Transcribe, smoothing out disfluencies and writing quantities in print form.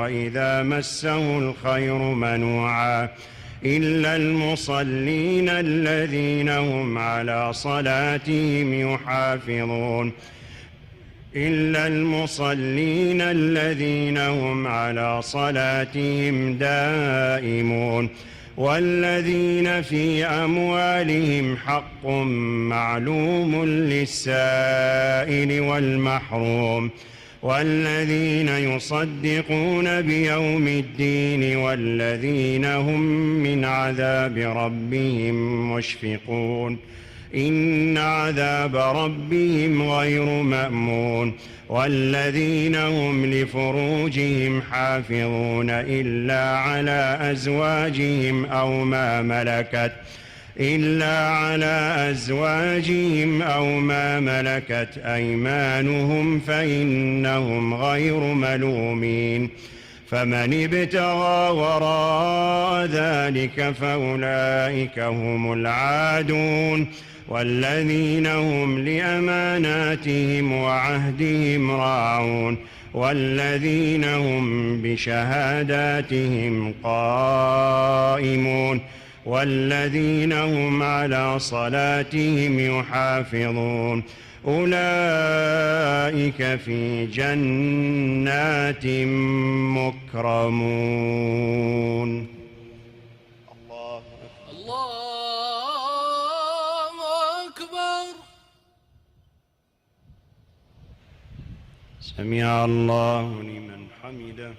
وإذا مسه الخير منوعا إلا المصلين الذين هم على صلاتهم يحافظون إلا المصلين الذين هم على صلاتهم دائمون والذين في أموالهم حق معلوم للسائل والمحروم والذين يصدقون بيوم الدين والذين هم من عذاب ربهم مشفقون إن عذاب ربهم غير مأمون والذين هم لفروجهم حافظون إلا على أزواجهم أو ما ملكت أيمانهم فإنهم غير ملومين فمن ابتغى وراء ذلك فأولئك هم العادون والذين هم لأماناتهم وعهدهم راعون والذين هم بشهاداتهم قائمون والذين هم على صلاتهم يحافظون أولئك في جنات مكرمون. الله أكبر. سمع الله لمن حمده.